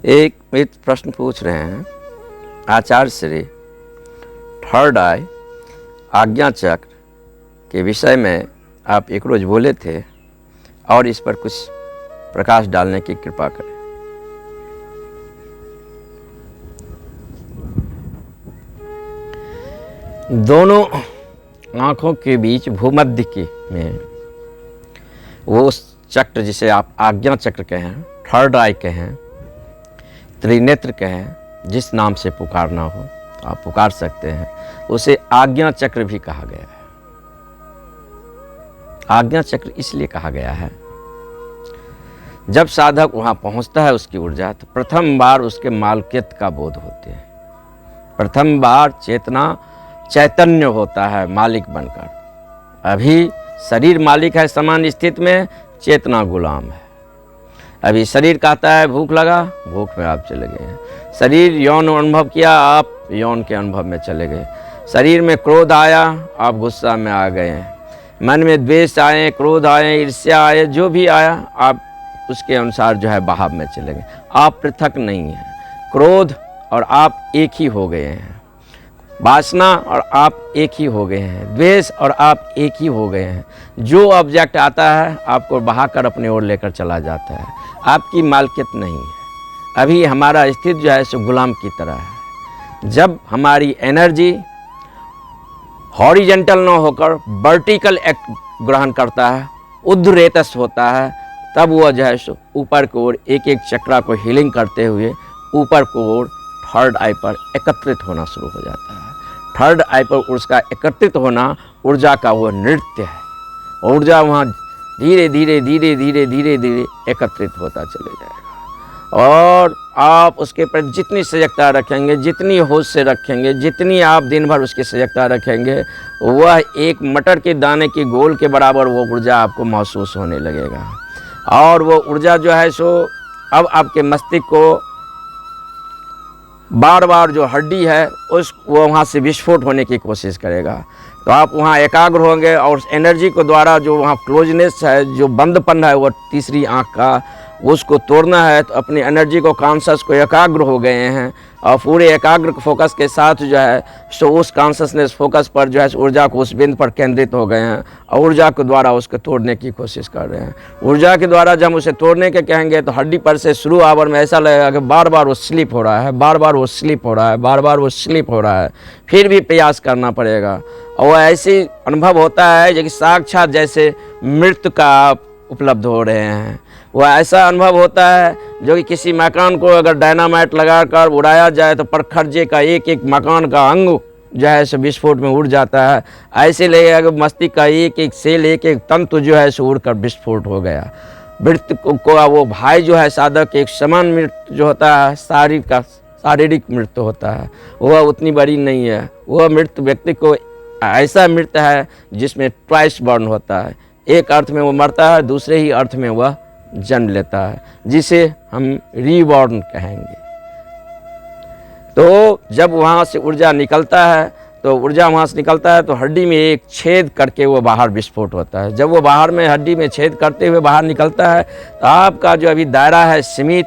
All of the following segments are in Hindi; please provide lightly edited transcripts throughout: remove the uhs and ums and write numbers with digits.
एक मित्र प्रश्न पूछ रहे हैं, आचार्य श्री थर्ड आई आज्ञा चक्र के विषय में आप एक रोज बोले थे और इस पर कुछ प्रकाश डालने की कृपा करें। दोनों आँखों के बीच भूमध्य की में वो चक्र जिसे आप आज्ञा चक्र कहें, थर्ड आई कहें, त्रिनेत्र कहें, जिस नाम से पुकारना हो आप पुकार सकते हैं, उसे आज्ञा चक्र भी कहा गया है। आज्ञा चक्र इसलिए कहा गया है, जब साधक वहाँ पहुँचता है उसकी ऊर्जा, तो प्रथम बार उसके मालकियत का बोध होते हैं। प्रथम बार चैतन्य होता है मालिक बनकर। अभी शरीर मालिक है सामान्य स्थिति में, चेतना गुलाम है। अभी शरीर कहता है भूख लगा, भूख में आप चले गए हैं। शरीर यौन अनुभव किया, आप यौन के अनुभव में चले गए। शरीर में क्रोध आया, आप गुस्सा में आ गए हैं। मन में द्वेष आए, क्रोध आए, ईर्ष्या आए, जो भी आया आप उसके अनुसार जो है बहाव में चले गए। आप पृथक नहीं हैं। क्रोध और आप एक ही हो गए हैं। वासना और आप एक ही हो गए हैं। द्वेष और आप एक ही हो गए हैं। जो ऑब्जेक्ट आता है आपको बहाकर अपने ओर लेकर चला जाता है। आपकी मालकियत नहीं है। अभी हमारा स्थिति जो है सो गुलाम की तरह है। जब हमारी एनर्जी हॉरिजेंटल न होकर वर्टिकल एक्ट ग्रहण करता है, उद्धरेतस होता है, तब वह जो है सो ऊपर की ओर एक एक चक्रा को हीलिंग करते हुए ऊपर की ओर थर्ड आई पर एकत्रित होना शुरू हो जाता है। थर्ड आई पर उसका एकत्रित होना ऊर्जा का वो नृत्य है। ऊर्जा वहाँ धीरे धीरे धीरे धीरे धीरे धीरे एकत्रित होता चले जाएगा और आप उसके प्रति जितनी सजगता रखेंगे, जितनी होश से रखेंगे, जितनी आप दिन भर उसकी सजगता रखेंगे, वह एक मटर के दाने की गोल के बराबर वो ऊर्जा आपको महसूस होने लगेगा। और वो ऊर्जा जो है सो अब आपके मस्तिष्क को बार बार जो हड्डी है उस वो वहाँ से विस्फोट होने की कोशिश करेगा। तो आप वहाँ एकाग्र होंगे और एनर्जी को द्वारा जो वहाँ क्लोजनेस है, जो बंदपन है, वो तीसरी आँख का, उसको तोड़ना है। तो अपनी एनर्जी को, कॉन्शस को एकाग्र हो गए हैं और पूरे एकाग्र फोकस के साथ जो है सो उस कॉन्शसनेस फोकस पर जो है ऊर्जा को उस बिंदु पर केंद्रित हो गए हैं और ऊर्जा के द्वारा उसको तोड़ने की कोशिश कर रहे हैं। ऊर्जा के द्वारा जब उसे तोड़ने के कहेंगे तो हड्डी पर से शुरू आवर में ऐसा लगेगा कि बार बार वो स्लिप हो रहा है, बार बार वो स्लिप हो रहा है, बार बार वो स्लिप हो रहा है। फिर भी प्रयास करना पड़ेगा और वह ऐसी अनुभव होता है कि साक्षात जैसे मृत्यु का आप उपलब्ध हो रहे हैं। वह ऐसा अनुभव होता है जो कि किसी मकान को अगर डायनामाइट लगाकर उड़ाया जाए तो परखर्जे का एक एक मकान का अंग जो है सो विस्फोट में उड़ जाता है। ऐसे लगेगा कि मस्तिष्क का एक एक सेल, एक एक तंतु जो है सो उड़कर विस्फोट हो गया। मृत्यु को वो भाई जो है साधक एक समान मृत्यु जो होता है, शारीरिक मृत्यु होता है, वह उतनी बड़ी नहीं है। वह मृत्यु व्यक्ति को ऐसा मृत्यु है जिसमें ट्वाइस बर्न होता है। एक अर्थ में वो मरता है, दूसरे ही अर्थ में वह जन्म लेता है, जिसे हम रीबॉर्न कहेंगे। तो जब वहाँ से ऊर्जा निकलता है तो हड्डी में एक छेद करके वो बाहर विस्फोट होता है। जब वो बाहर में हड्डी में छेद करते हुए बाहर निकलता है तो आपका जो अभी दायरा है सीमित,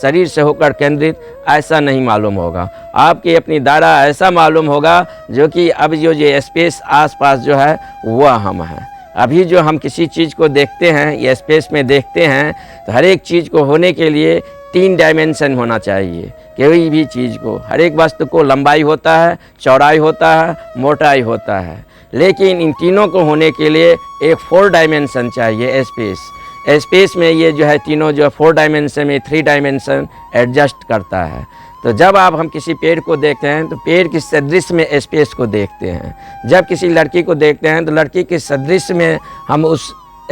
शरीर से होकर केंद्रित, ऐसा नहीं मालूम होगा। आपकी अपनी दायरा ऐसा मालूम होगा जो कि अब जो स्पेस आसपास जो है वह हम हैं। अभी जो हम किसी चीज़ को देखते हैं या स्पेस में देखते हैं तो हर एक चीज़ को होने के लिए 3 डायमेंशन होना चाहिए। कोई भी चीज़ को, हर एक वस्तु को लंबाई होता है, चौड़ाई होता है, मोटाई होता है, लेकिन इन तीनों को होने के लिए एक 4 डायमेंशन चाहिए। स्पेस में ये जो है तीनों जो 4 डायमेंशन में 3 डायमेंशन एडजस्ट करता है। तो जब हम किसी पेड़ को देखते हैं तो पेड़ की सदृश में स्पेस को देखते हैं। जब किसी लड़की को देखते हैं तो लड़की के सदृश में हम उस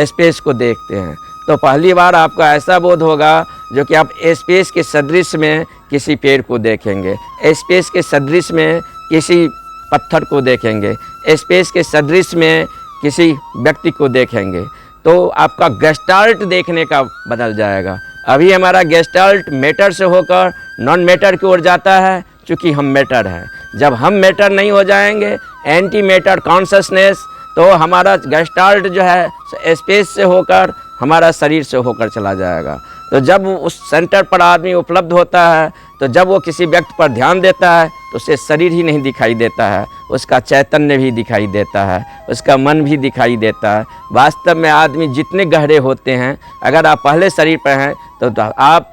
स्पेस को देखते हैं। तो पहली बार आपको ऐसा बोध होगा जो कि आप स्पेस के सदृश में किसी पेड़ को देखेंगे, स्पेस के सदृश में किसी पत्थर को देखेंगे, स्पेस के सदृश में किसी व्यक्ति को देखेंगे, तो आपका गेस्टाल्ट देखने का बदल जाएगा। अभी हमारा गेस्टाल्ट मैटर से होकर नॉन मैटर की ओर जाता है, चूँकि हम मैटर हैं। जब हम मैटर नहीं हो जाएंगे, एंटी मैटर कॉन्शसनेस, तो हमारा गेस्टाल्ट जो है स्पेस से होकर हमारा शरीर से होकर चला जाएगा। तो जब उस सेंटर पर आदमी उपलब्ध होता है, तो जब वो किसी व्यक्ति पर ध्यान देता है तो उसे शरीर ही नहीं दिखाई देता है, उसका चैतन्य भी दिखाई देता है, उसका मन भी दिखाई देता है। वास्तव में आदमी जितने गहरे होते हैं, अगर आप पहले शरीर पर हैं तो आप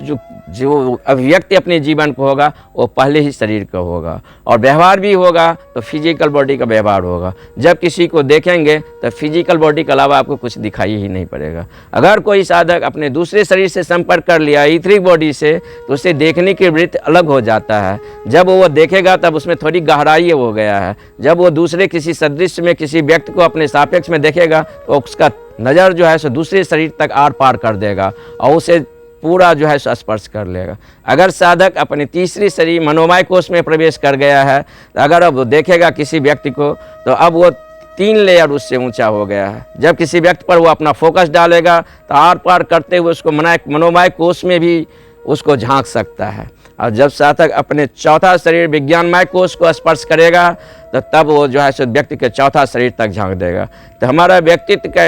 जो अभिव्यक्ति अपने जीवन को होगा वो पहले ही शरीर का होगा, और व्यवहार भी होगा तो फिजिकल बॉडी का व्यवहार होगा। जब किसी को देखेंगे तो फिजिकल बॉडी के अलावा आपको कुछ दिखाई ही नहीं पड़ेगा। अगर कोई साधक अपने दूसरे शरीर से संपर्क कर लिया ईथरिक बॉडी से, तो उसे देखने की वृत्ति अलग हो जाता है। जब वो देखेगा तब उसमें थोड़ी गहराई हो गया है। जब वो दूसरे किसी सदृश्य में किसी व्यक्ति को अपने सापेक्ष में देखेगा तो उसका नज़र जो है सो दूसरे शरीर तक आर पार कर देगा और उसे पूरा जो है सो स्पर्श कर लेगा। अगर साधक अपने तीसरी शरीर मनोमय कोश में प्रवेश कर गया है, तो अगर अब वो देखेगा किसी व्यक्ति को, तो अब वो 3 लेयर उससे ऊंचा हो गया है। जब किसी व्यक्ति पर वो अपना फोकस डालेगा तो आर पार करते हुए उसको मनोमय कोश में भी उसको झांक सकता है। और जब साधक अपने चौथा शरीर विज्ञानमय कोश को स्पर्श करेगा तो तब वो जो है सो व्यक्ति के चौथा शरीर तक झांक देगा। तो हमारा व्यक्तित्व का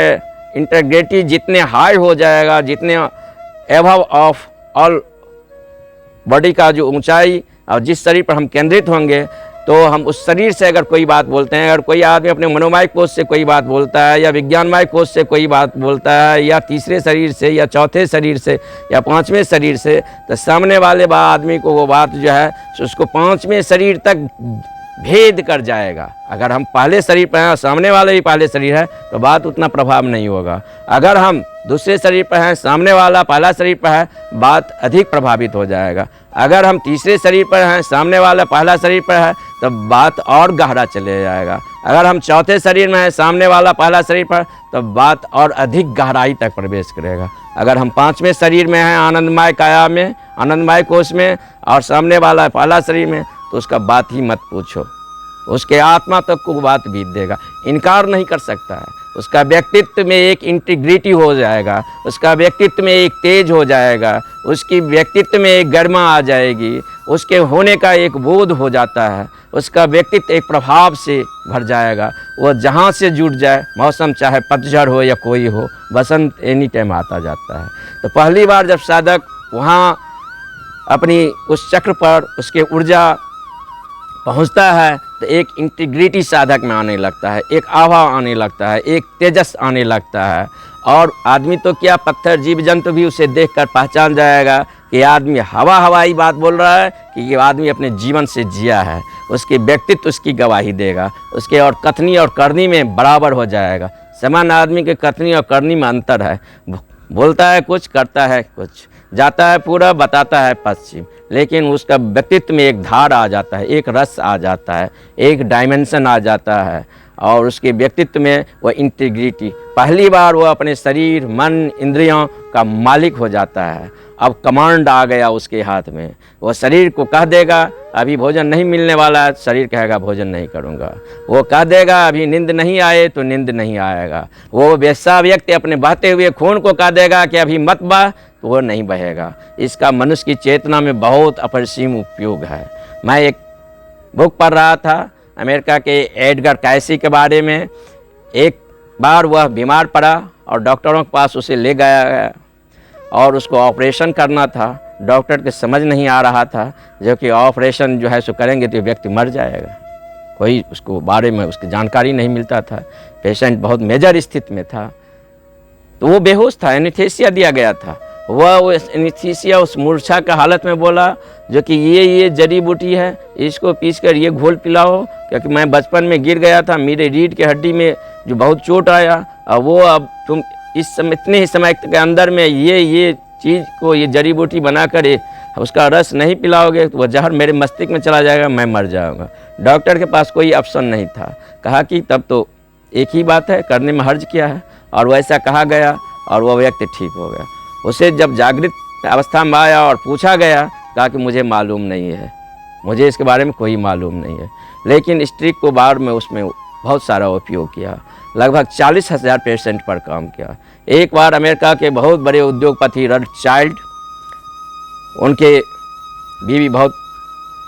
इंटीग्रिटी जितने हाई हो जाएगा, जितने एबव ऑफ ऑल बॉडी का जो ऊंचाई और जिस शरीर पर हम केंद्रित होंगे, तो हम उस शरीर से अगर कोई बात बोलते हैं, अगर कोई आदमी अपने मनोमय कोश से कोई बात बोलता है या विज्ञानमय कोश से कोई बात बोलता है या तीसरे शरीर से या चौथे शरीर से या 5वें शरीर से, तो सामने वाले आदमी को वो बात जो है उसको 5वें शरीर तक भेद कर जाएगा। अगर हम पहले शरीर पर हैं, सामने वाले भी पहले शरीर है, तो बात उतना प्रभाव नहीं होगा। अगर हम दूसरे शरीर पर हैं, सामने वाला पहला शरीर पर है, बात अधिक प्रभावित हो जाएगा। अगर हम तीसरे शरीर पर हैं, सामने वाला पहला शरीर पर है, तो बात और गहरा चले जाएगा। अगर हम चौथे शरीर में हैं, सामने वाला पहला शरीर पर, तो बात और अधिक गहराई तक प्रवेश करेगा। अगर हम 5वें शरीर में हैं, आनंदमय काया में, आनंदमय कोश में, और सामने वाला पहला शरीर में, तो उसका बात ही मत पूछो। उसके आत्मा तक को बात बीत देगा, इनकार नहीं कर सकता है। उसका व्यक्तित्व में एक इंटीग्रिटी हो जाएगा, उसका व्यक्तित्व में एक तेज हो जाएगा, उसकी व्यक्तित्व में एक गर्मा आ जाएगी, उसके होने का एक बोध हो जाता है, उसका व्यक्तित्व एक प्रभाव से भर जाएगा। वो जहाँ से जुड़ जाए, मौसम चाहे पतझड़ हो या कोई हो, बसंत एनी टाइम आता जाता है। तो पहली बार जब साधक वहाँ अपनी उस चक्र पर उसके ऊर्जा पहुंचता है, तो एक इंटीग्रिटी साधक में आने लगता है, एक आभा आने लगता है, एक तेजस आने लगता है। और आदमी तो क्या, पत्थर जीव जंतु भी उसे देखकर पहचान जाएगा कि आदमी हवाई बात बोल रहा है कि ये आदमी अपने जीवन से जिया है। उसके व्यक्तित्व उसकी गवाही देगा, उसके और कथनी और करनी में बराबर हो जाएगा। समान आदमी के कथनी और करनी में अंतर है, बोलता है कुछ, करता है कुछ, जाता है पूरा, बताता है पश्चिम, लेकिन उसका व्यक्तित्व में एक धार आ जाता है, एक रस आ जाता है, एक डायमेंशन आ जाता है, और उसके व्यक्तित्व में वह इंटीग्रिटी, पहली बार वो अपने शरीर मन इंद्रियों का मालिक हो जाता है। अब कमांड आ गया उसके हाथ में, वो शरीर को कह देगा अभी भोजन नहीं मिलने वाला है, शरीर कहेगा भोजन नहीं करूँगा। वो कह देगा अभी नींद नहीं आए, तो नींद नहीं आएगा। वो वैसा व्यक्ति अपने बहते हुए खून को कह देगा कि अभी मत बह, तो वो नहीं बहेगा। इसका मनुष्य की चेतना में बहुत अपरिसीम उपयोग है। मैं एक बुक पढ़ रहा था अमेरिका के एडगर कैसी के बारे में। एक बार वह बीमार पड़ा और डॉक्टरों के पास उसे ले गया और उसको ऑपरेशन करना था। डॉक्टर के समझ नहीं आ रहा था, जो कि ऑपरेशन जो है सो करेंगे तो व्यक्ति मर जाएगा। कोई उसको बारे में उसकी जानकारी नहीं मिलता था। पेशेंट बहुत मेजर स्थिति में था, तो वो बेहोश था, एनेस्थीसिया दिया गया था। वह एनेस्थीसिया उस मूर्छा का हालत में बोला जो कि ये जड़ी बूटी है, इसको पीस कर ये घोल पिलाओ, क्योंकि मैं बचपन में गिर गया था, मेरे रीढ़ की हड्डी में जो बहुत चोट आया, और वो अब तुम इस समय इतने ही समय के अंदर में ये चीज़ को, ये जड़ी बूटी बनाकर उसका रस नहीं पिलाओगे तो वह जहर मेरे मस्तिष्क में चला जाएगा, मैं मर जाऊँगा। डॉक्टर के पास कोई ऑप्शन नहीं था। कहा कि तब तो एक ही बात है, करने में हर्ज किया है, और वैसा कहा गया और वह व्यक्ति ठीक हो गया। उसे जब जागृत अवस्था में आया और पूछा गया, कहा कि मुझे मालूम नहीं है, मुझे इसके बारे में कोई मालूम नहीं है। लेकिन स्ट्रिक को बार में उसमें बहुत सारा उपयोग किया, लगभग 40,000 पेशेंट पर काम किया। एक बार अमेरिका के बहुत बड़े उद्योगपति रॉथस्चाइल्ड, उनके बीवी बहुत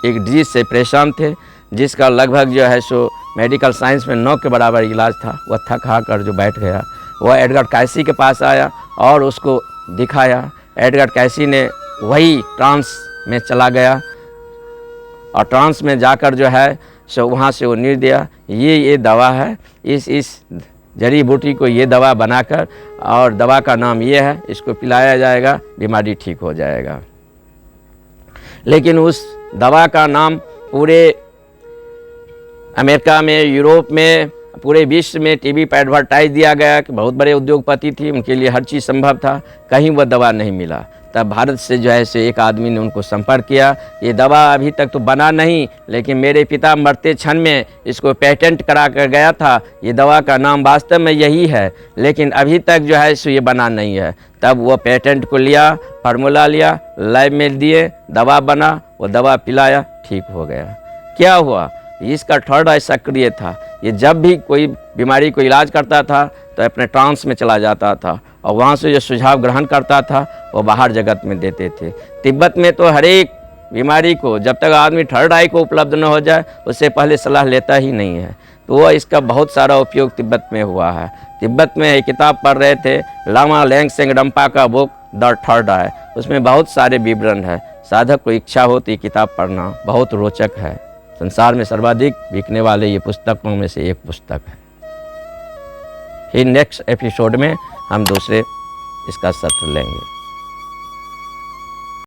एक डिजीज से परेशान थे, जिसका लगभग जो है सो मेडिकल साइंस में 9 के बराबर इलाज था। वह थक हार कर जो बैठ गया, वह एडगर कैसी के पास आया और उसको दिखाया, एडगर कैसी ने वही ट्रांस में चला गया और ट्रांस में जाकर जो है सो वहाँ से वो नीर दिया, ये दवा है, इस जड़ी बूटी को ये दवा बनाकर, और दवा का नाम ये है, इसको पिलाया जाएगा, बीमारी ठीक हो जाएगा। लेकिन उस दवा का नाम पूरे अमेरिका में, यूरोप में, पूरे विश्व में टीवी पर एडवर्टाइज दिया गया कि बहुत बड़े उद्योगपति थी, उनके लिए हर चीज़ संभव था, कहीं वह दवा नहीं मिला। तब भारत से जो है से एक आदमी ने उनको संपर्क किया, ये दवा अभी तक तो बना नहीं, लेकिन मेरे पिता मरते क्षण में इसको पेटेंट करा कर गया था, ये दवा का नाम वास्तव में यही है, लेकिन अभी तक जो है सो ये बना नहीं है। तब वो पेटेंट को लिया, फार्मूला लिया, लैब में दिए, दवा बना, वो दवा पिलाया, ठीक हो गया। क्या हुआ, इसका थर्ड आई सक्रिय था। ये जब भी कोई बीमारी को इलाज करता था तो अपने ट्रांस में चला जाता था और वहाँ से जो सुझाव ग्रहण करता था वो बाहर जगत में देते थे। तिब्बत में तो हर एक बीमारी को जब तक आदमी थर्ड आई को उपलब्ध न हो जाए उससे पहले सलाह लेता ही नहीं है। तो वह इसका बहुत सारा उपयोग तिब्बत में हुआ है। तिब्बत में एक किताब पढ़ रहे थे, लामा लेंगसेंग डम्पा का बुक द थर्ड आई, उसमें बहुत सारे विवरण है। साधक को इच्छा हो तो ये किताब पढ़ना बहुत रोचक है। संसार में सर्वाधिक बिकने वाले ये पुस्तकों में से एक पुस्तक है। फिर नेक्स्ट एपिसोड में हम दूसरे इसका सत्र लेंगे।